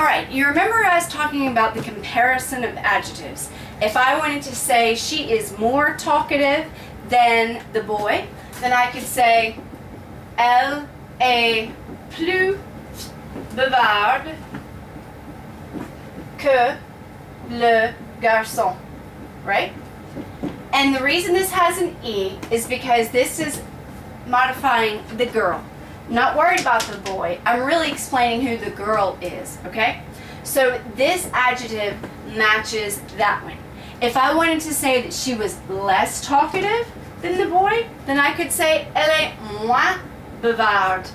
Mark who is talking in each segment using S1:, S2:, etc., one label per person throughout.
S1: Alright, you remember us talking about the comparison of adjectives. If I wanted to say she is more talkative than the boy, then I could say elle est plus bavarde que le garçon, right? And the reason this has an E is because this is modifying the girl. Not worried about the boy. I'm really explaining who the girl is, okay? So this adjective matches that one. If I wanted to say that she was less talkative than the boy, then I could say elle est moins bavarde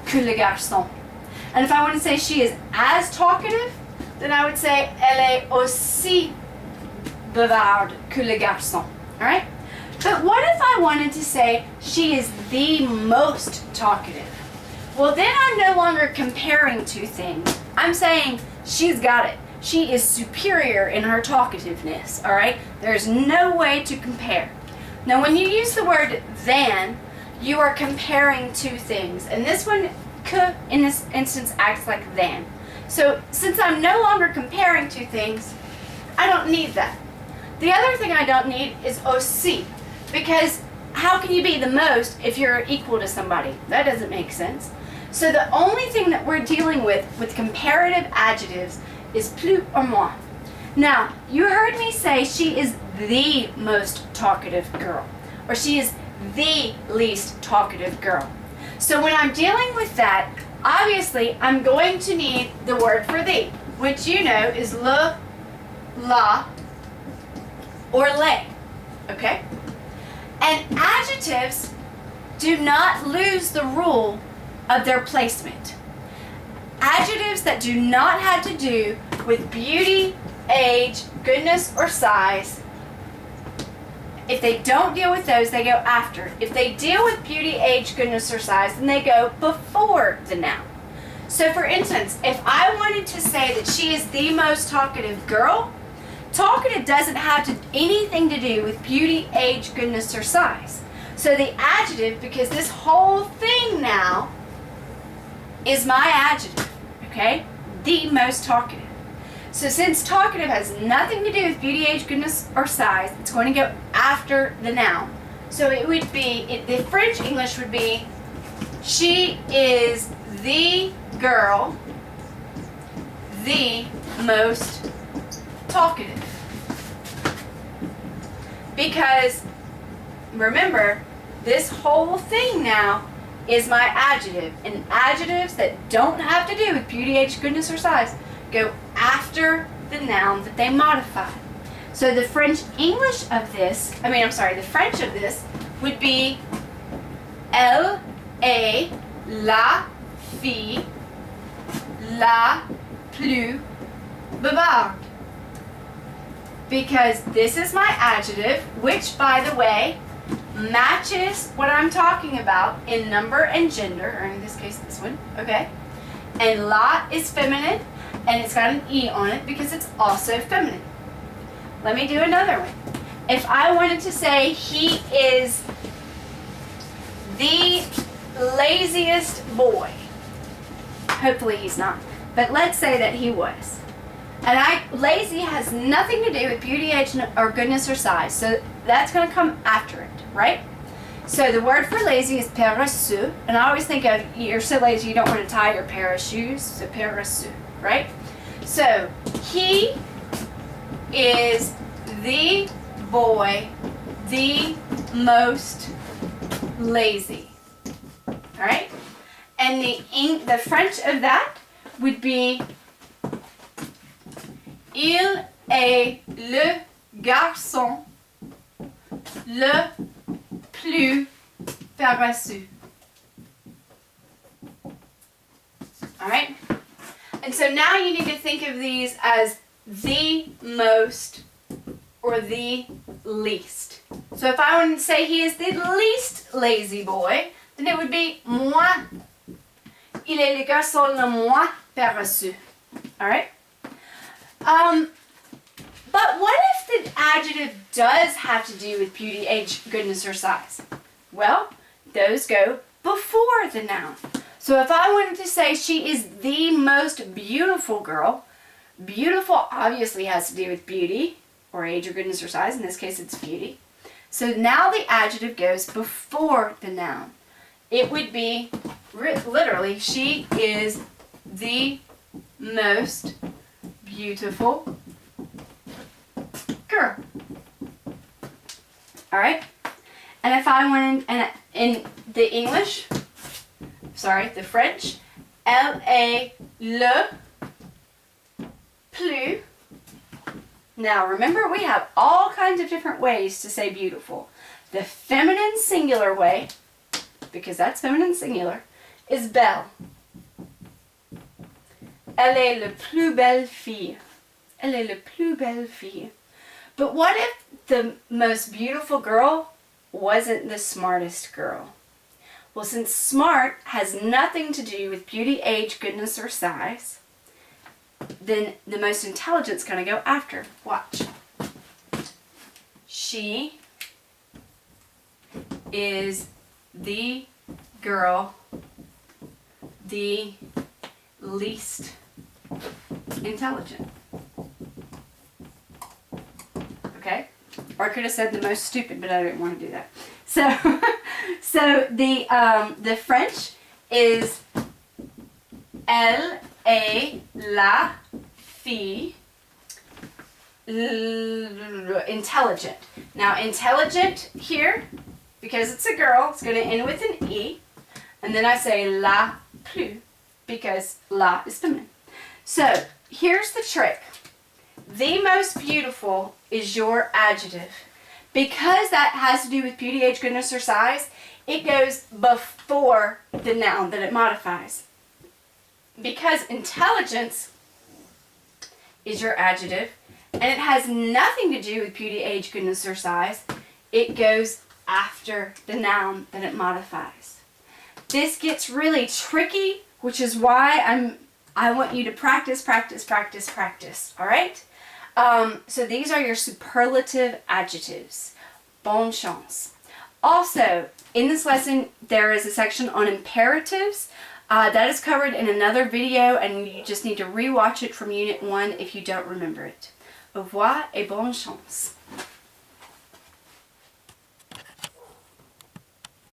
S1: que le garçon. And if I want to say she is as talkative, then I would say elle est aussi bavarde que le garçon. All right? But what if I wanted to say she is the most talkative? Well, then I'm no longer comparing two things. I'm saying she's got it. She is superior in her talkativeness, all right? There's no way to compare. Now, when you use the word than, you are comparing two things. And this one, que, in this instance, acts like than. So, since I'm no longer comparing two things, I don't need that. The other thing I don't need is aussi, because how can you be the most if you're equal to somebody? That doesn't make sense. So the only thing that we're dealing with comparative adjectives is plus or moins. Now, you heard me say she is the most talkative girl, or she is the least talkative girl. So when I'm dealing with that, obviously I'm going to need the word for the, which you know is le, la, or le, okay? And adjectives do not lose the rule of their placement. Adjectives that do not have to do with beauty, age, goodness, or size, if they don't deal with those, they go after. If they deal with beauty, age, goodness, or size, then they go before the noun. So for instance, if I wanted to say that she is the most talkative girl, talkative doesn't have anything to do with beauty, age, goodness, or size. So the adjective, because this whole thing now is my adjective, okay? The most talkative. So since talkative has nothing to do with beauty, age, goodness, or size, it's going to go after the noun. So it would be, the French English would be, she is the girl, the most talkative. Because, remember, this whole thing now is my adjective. And adjectives that don't have to do with beauty, age, goodness, or size go after the noun that they modify. So the French English of this, the French of this would be elle est la fille la plus bavarde. Because this is my adjective, which, by the way, matches what I'm talking about in number and gender, or in this case, this one, okay? And la is feminine, and it's got an E on it because it's also feminine. Let me do another one. If I wanted to say he is the laziest boy, hopefully he's not, but let's say that he was. And lazy has nothing to do with beauty, age, or goodness, or size. So that's going to come after it, right? So the word for lazy is paresseux. And I always think of, you're so lazy you don't want to tie your pair of shoes. So paresseux, right? So he is the boy, the most lazy. All right? And the French of that would be il est le garçon le plus paresseux. All right? And so now you need to think of these as the most or the least. So if I wanted to say he is the least lazy boy, then it would be moins. Il est le garçon le moins paresseux. All right? But what if the adjective does have to do with beauty, age, goodness, or size? Well, those go before the noun. So if I wanted to say she is the most beautiful girl, beautiful obviously has to do with beauty or age or goodness or size. In this case, it's beauty. So now the adjective goes before the noun. It would be literally, she is the most beautiful girl. All right? And if I went in the English, sorry, the French, elle est le plus. Now remember, we have all kinds of different ways to say beautiful. The feminine singular way, because that's feminine singular, is belle. Elle est la plus belle fille. Elle est la plus belle fille. But what if the most beautiful girl wasn't the smartest girl? Well, since smart has nothing to do with beauty, age, goodness, or size, then the most intelligent's going to go after. Watch. She is the girl the least intelligent. Okay? Or I could have said the most stupid, but I didn't want to do that. So the French is elle est la fille intelligent. Now intelligent here, because it's a girl, it's going to end with an E. And then I say la plus, because la is feminine. So here's the trick. The most beautiful is your adjective. Because that has to do with beauty, age, goodness, or size, it goes before the noun that it modifies. Because intelligence is your adjective, and it has nothing to do with beauty, age, goodness, or size, it goes after the noun that it modifies. This gets really tricky, which is why I want you to practice, practice, practice, practice. All right? So these are your superlative adjectives. Bonne chance. Also, in this lesson, there is a section on imperatives. That is covered in another video, and you just need to rewatch it from Unit 1 if you don't remember it. Au revoir et bonne chance.